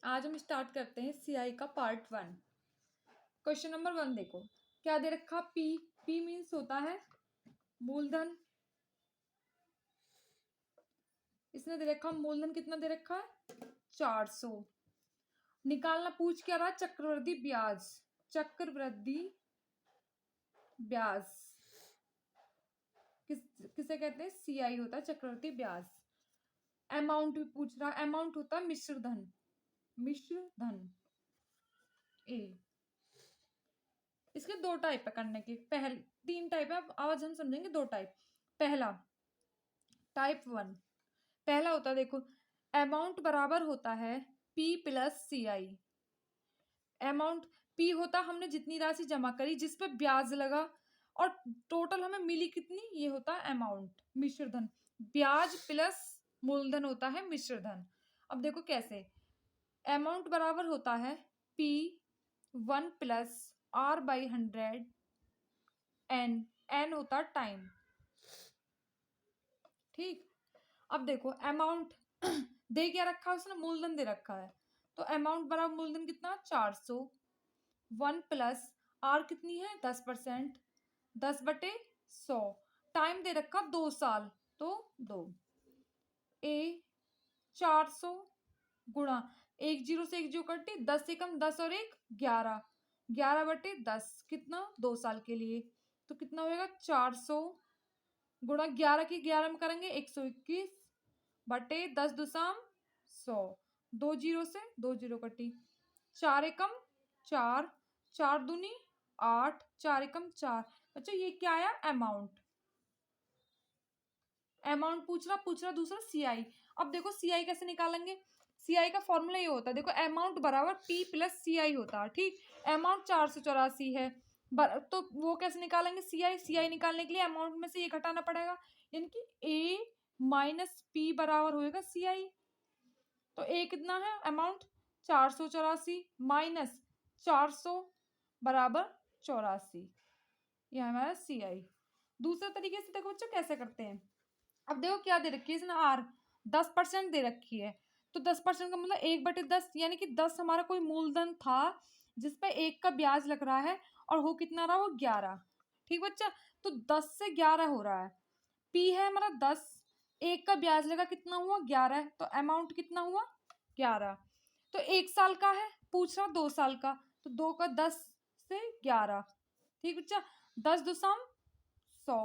आज हम स्टार्ट करते हैं सीआई का पार्ट 1। क्वेश्चन नंबर 1 देखो, क्या दे रखा? पी। पी मीन्स होता है मूलधन। इसने दे रखा मूलधन, कितना दे रखा है? 400। निकालना पूछ क्या रहा? चक्रवृद्धि ब्याज। चक्रवृद्धि ब्याज किसे कहते हैं? सीआई होता है चक्रवृद्धि ब्याज। अमाउंट भी पूछ रहा, अमाउंट होता है मिश्र धन। मिश्र धन ए। इसके दो टाइप है करने के, पहले 3 टाइप है, अब आज हम समझेंगे 2 टाइप। पहला टाइप 1, पहला होता है देखो, अमाउंट बराबर होता है पी प्लस सी आई। अमाउंट पी होता हमने जितनी राशि जमा करी जिस पे ब्याज लगा और टोटल हमें मिली कितनी, ये होता है अमाउंट। मिश्र धन ब्याज प्लस मूलधन होता है मिश्र धन। अब देखो कैसे, अमाउंट बराबर होता है p 1 plus r by 100 n. N होता टाइम। ठीक, अब देखो अमाउंट दे क्या रखा है उसने? मूलधन दे रखा है, तो अमाउंट बराबर मूलधन कितना? 400। 1 प्लस आर कितनी है? 10%। 10/100। टाइम दे रखा 2 साल, तो 2। ए 400 गुणा, 1 0 से 1 0 कटी, 10 से कम 10 और 1 11। 11/10 कितना? 2 साल के लिए, तो कितना होएगा? 400 गुणा 11 की 11 में करेंगे 121 बटे 10 दुसाम 100। 2 0 से 2 0 कटी, 4 एकम 4, 4 दूनी 8, 4 एकम 4। अच्छा ये क्या आया? अमाउंट। अमाउंट पूछ रहा दूसरा सीआई। अब देखो सीआई कैसे निकालेंगे? सीआई का फॉर्मूला ये होता है, देखो अमाउंट बराबर पी प्लस सीआई होता है। ठीक, अमाउंट 484 है, तो वो कैसे निकालेंगे? सीआई। सीआई निकालने के लिए अमाउंट में से ये घटाना पड़ेगा, यानी कि ए माइनस पी बराबर होएगा सीआई। तो ए कितना है? अमाउंट 484 माइनस 400 बराबर 84, ये हमारा सीआई। दूसरे तरीके से देखो बच्चों कैसे करते हैं। अब देखो क्या दे रखी है इसने? आर 10% दे रखी है, तो 10% का मतलब 1/10, यानी कि 10 हमारा कोई मूलधन था जिसपे 1 का ब्याज लग रहा है, और हो कितना रहा? वो 11। ठीक बच्चा, तो 10 से 11 हो रहा है। पी है हमारा 10, 1 का ब्याज लगा कितना हुआ? 11, तो अमाउंट कितना हुआ? 11। तो 1 साल का है, पूछ रहा 2 साल का, तो 2 का 10 से 11। ठीक बच्चा, 10 दुसाम 100,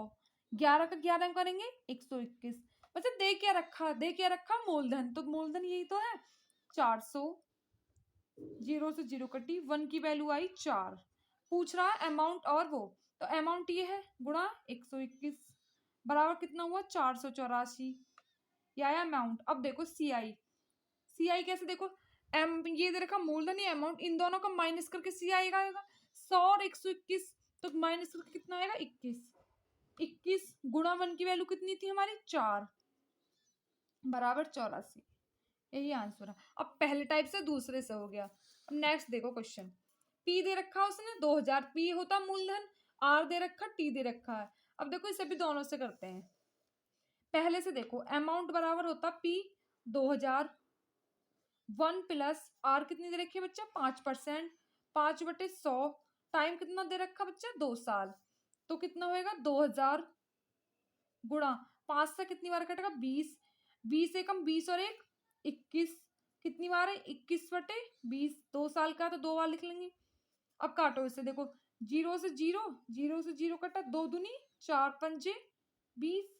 11 का 11 में करेंगे 121। बच्चा दे क्या रखा? दे क्या रखा? मूलधन। तो मूलधन यही तो है 400। 0 से 0 कटी, 1 की वैल्यू आई 4। पूछ रहा है अमाउंट और वो, तो अमाउंट ये है गुणा 121 बराबर कितना हुआ? 484, या अमाउंट। अब देखो सीआई। सीआई कैसे देखो, एम ये दे रखा मूलधन या अमाउंट, इन दोनों का माइनस करके सीआई आएगा 100 और 121, तो माइनस करके कितना आएगा? 21। 21 गुणा 1 की वैल्यू कितनी थी हमारी? 4 बराबर 84, यही आंसर है। अब पहले टाइप से दूसरे से हो गया। अब नेक्स्ट देखो क्वेश्चन, पी दे रखा उसने 2000, पी होता मूलधन, आर दे रखा, टी दे रखा है। अब देखो इसे भी दोनों से करते हैं। पहले से देखो, अमाउंट बराबर होता पी 2000, 1 प्लस आर कितनी दे रखी है बच्चा? 5%, 5/100। टाइम कितना दे रखा बच्चा? 2 साल, तो कितना होएगा? 2000 गुणा 5 से कितनी बार कटेगा? 20, 20 एकम 20 और 1 21, कितनी बार है? 21/20। 2 साल का तो 2 बार लिख लेंगे। अब काटो इसे, देखो 0 से 0, 0 से 0 कटा, 2 दूनी 4 पंजे 20,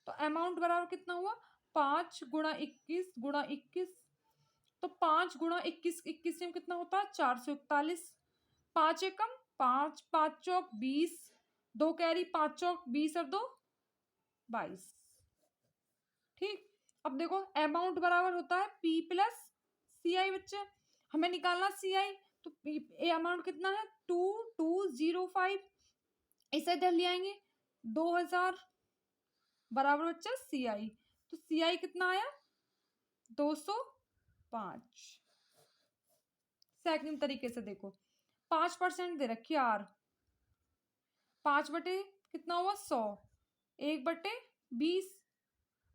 तो अमाउंट बराबर कितना हुआ? 5 गुणा 21 गुणा 21, तो 5 गुणा 21, 21 में कितना होता है? 441। 5 एकम 5, 5 चौक 20, 2 कैरी 5 चौक 20 और 2 22। ठीक, अब देखो अमाउंट बराबर होता है पी प्लस सी आई। बच्चे हमें निकालना सी आई, तो ए अमाउंट कितना है? 2205, इसे इधर ले आएंगे 2000 बराबर बच्चा सी आई, तो सी आई कितना आया? 205। सेकंड तरीके से देखो, 5% दे रखी आर, 5 बटे कितना हुआ? 100, 1/20,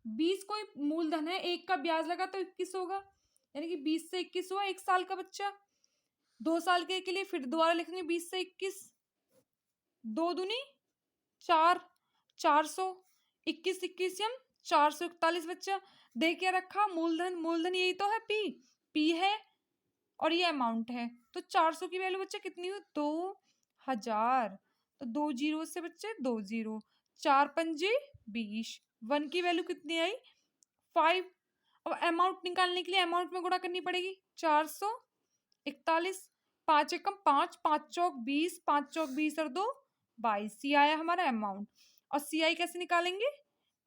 20 कोई मूलधन है, 1 का ब्याज लगा तो 21 होगा, यानी कि 20 से 21 हुआ 1 साल का बच्चा। 2 साल के लिए फिर दोबारा लिखेंगे 20 से 21, 2 दूनी 4, 400, 21 21 441 बच्चा। दे क्या रखा, मूलधन, मूलधन यही तो है पी है और ये अमाउंट है। तो 400 की वैल्यू बच्चा कितनी हुई, 2000। तो 2 जीरो से बच्चे 2 जीरो, 4 पंजे 20, 1 की वैल्यू कितनी आई 5। अब अमाउंट निकालने के लिए अमाउंट में गुणा करनी पड़ेगी, 441, 5 एकम 5, 5 चौक 20, 5 चौक 20 और 2 22, ये आया हमारा अमाउंट। और सीआई कैसे निकालेंगे,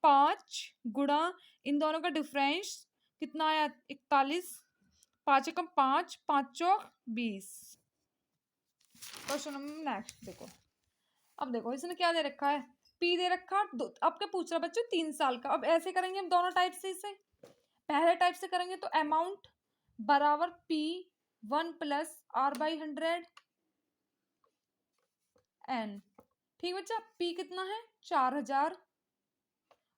5 गुणा इन दोनों का डिफरेंस कितना आया 41, 5 एकम 5, 5 चौक 20। क्वेश्चन नंबर नेक्स्ट देखो। अब देखो इसने क्या दे रखा है, पी दे रखा, अब क्या पूछ रहा बच्चों 3 साल का। अब ऐसे करेंगे हम दोनों टाइप से, इसे पहले टाइप से करेंगे तो अमाउंट बराबर p 1 plus r by 100 n. ठीक बच्चा, पी कितना है 4000,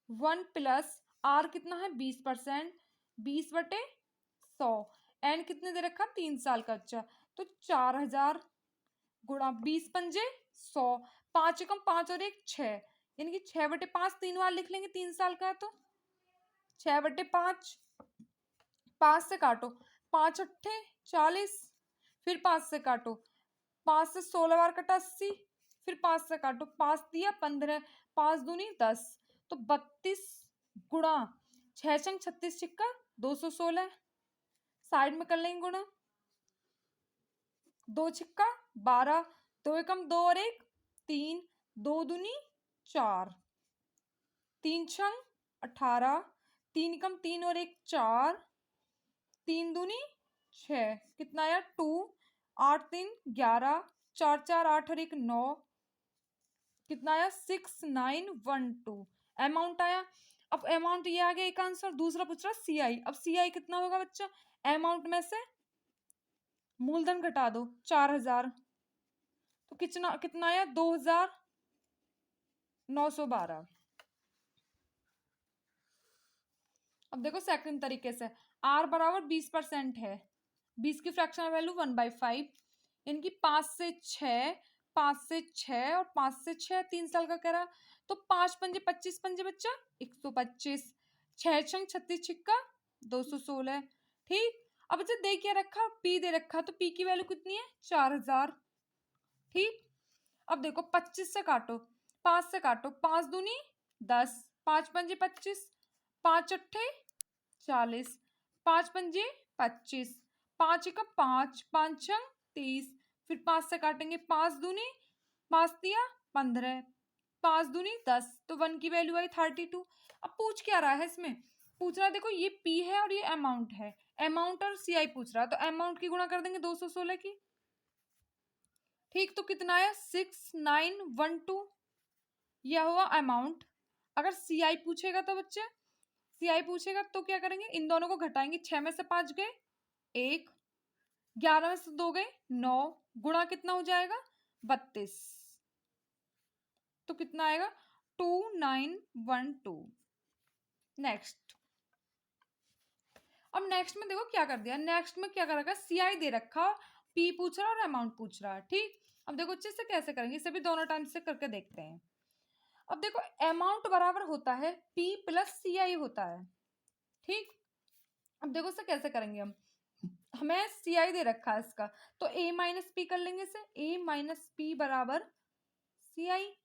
1 प्लस आर कितना है 20%, 20/100, एन कितने दे रखा 3 साल का बच्चा। तो 4000 गुणा 20 पंजे 100, 5 एकम 5 और 1 6, यानी कि 6/5 3 बार लिख लेंगे, 3 साल का है तो 6/5, 5 से काटो, 5 अट्ठे 40, फिर 5 से काटो, 5 से 16 बार कटा 80, फिर 5 से काटो, 5 दिया 15, 5 दूनी 10, तो 32 गुणा 6 छंग 36 छिक्का 216, साइड में कर लेंगे गुणा, 2 छिक्का 12, 2 एकम 2 और 1 3, 2 दूनी 4, 3 छंग 18, 3 एकम 3 और 1 4, 3 दूनी 6, कितना आया 2, 8 3 11, 4 4 8 और 1 9, कितना आया 6912 अमाउंट आया। अब अमाउंट ये आ गया एक आंसर। दूसरा पूछ रहा सीआई। अब सीआई कितना होगा बच्चा, अमाउंट में से मूलधन घटा दो 4000, तो कितना कितना आया 2912। अब देखो सेकंड तरीके से, आर बराबर 20% है, 20 की फ्रैक्शनल वैल्यू 1/5, इनकी 5 से 6, 5 से 6 और 5 से 6 3 साल का कह रहा, तो 5 पंजे 25 पंजे बच्चा 125, 6 छंग 36 छिक्का 216। ठीक, अब बच्चा दे क्या रखा, पी दे रखा, तो पी की वैल्यू कितनी है 4000। ठीक, अब देखो 25 से काटो, 5 से काटो, 5 दूनी 10, 5 पंजे 25, 5 अट्ठे 40, 5 पंजे 25, 5 का 5, 5 छंग 30, फिर 5 से काटेंगे, 5 दूनी 5 दिया 15, 5 दूनी 10, तो 1 की वैल्यू आई 32। अब पूछ क्या रहा है इसमें, पूछ रहा है देखो ये पी है और ये अमाउंट है, अमाउंट और सीआई पूछ रहा है, तो अमाउंट की गुणा कर देंगे 216 की। ठीक, तो कितना आया 6912, यह हुआ अमाउंट। अगर सीआई पूछेगा तो बच्चे, सीआई पूछेगा तो क्या करेंगे, इन दोनों को घटाएंगे, 6 में से 5 गए 1, 11 में से 2 गए 9, गुणा कितना हो जाएगा 32, तो कितना आएगा 2912। नेक्स्ट, अब नेक्स्ट में देखो क्या कर दिया, नेक्स्ट में क्या कर रखा, सीआई दे रखा, पी पूछ रहा और अमाउंट पूछ रहा है। ठीक, अब देखो अच्छे से कैसे करेंगे, इसे भी दोनों टाइम से करके देखते हैं। अब देखो अमाउंट बराबर होता है पी प्लस सीआई होता है। ठीक, अब देखो इसे कैसे करेंगे हम, हमें सीआई दे रखा है इसका, तो ए माइनस पी कर लेंगे इसे, ए माइनस पी बराबर सीआई।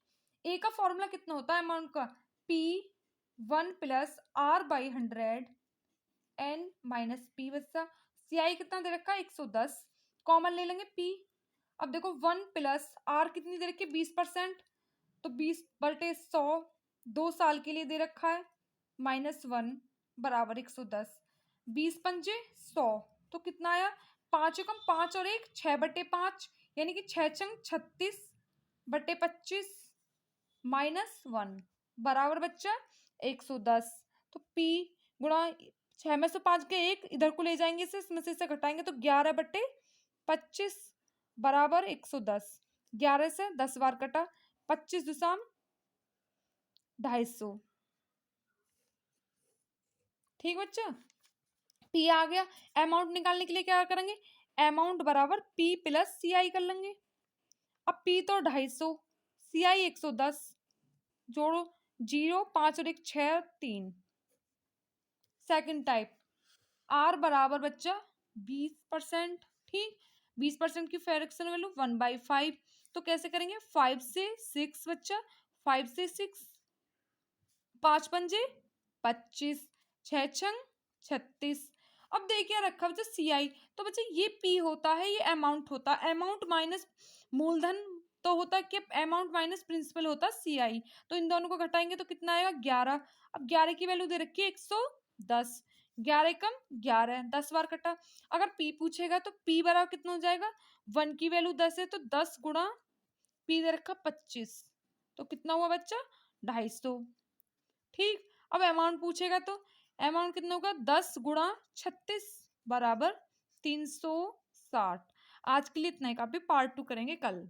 ए का फॉर्मूला कितना होता है अमाउंट का, p 1 plus r by 100 n minus p बच्चा। सीआई कितना दे रखा है 110, कॉमन ले लेंगे पी। अब देखो 1 प्लस आर कितनी दे रखी है 20%, तो 20/100 2 साल के लिए दे रखा है, -1 बराबर 110, 20 पंजे 100, तो कितना आया 5 एकम 5 और 1 6/5, यानी कि 6 छंग 36/25 -1 बराबर बच्चा 110। तो पी गुणा 6 में से 5 के 1 इधर को ले जाएंगे, इसे इसमें से इसे घटाएंगे तो 11/25 बराबर 110, 11 से 10 बार कटा, 25 दुसाम 250। ठीक बच्चा, पी आ गया। अमाउंट निकालने के लिए क्या करेंगे, अमाउंट बराबर पी प्लस सी आई कर लेंगे। अब पी तो 250, सी आई 110, जोड़ो 0, 5 और 1 6 3। सेकंड टाइप, आर बराबर बच्चा 20%, ठीक। 20% की फ्रैक्शन वैल्यू 1/5। तो कैसे करेंगे, 5 से 6 बच्चा, 5 से 6, 5 पंजे 25, 6 छंग 36। अब देखिए रखा बच्चा सी आई, तो बच्चा ये पी होता है, ये अमाउंट होता है, अमाउंट माइनस मूलधन तो होता है कि अमाउंट माइनस प्रिंसिपल होता है सी आई। तो इन दोनों को घटाएंगे तो कितना आएगा 11। अब 11 की वैल्यू दे रखी है 110, 11 कम 11, 10 बार कटा। अगर पी पूछेगा तो पी बराबर कितना हो जाएगा, 1 की वैल्यू 10 है तो 10 गुणा पी दे रखा 25, तो कितना हुआ बच्चा 250, ठीक। अब अमाउंट पूछेगा तो अमाउंट कितना होगा, 10 गुणा 36 बराबर 360। आज के लिए इतना ही, काफी पार्ट 2 करेंगे कल।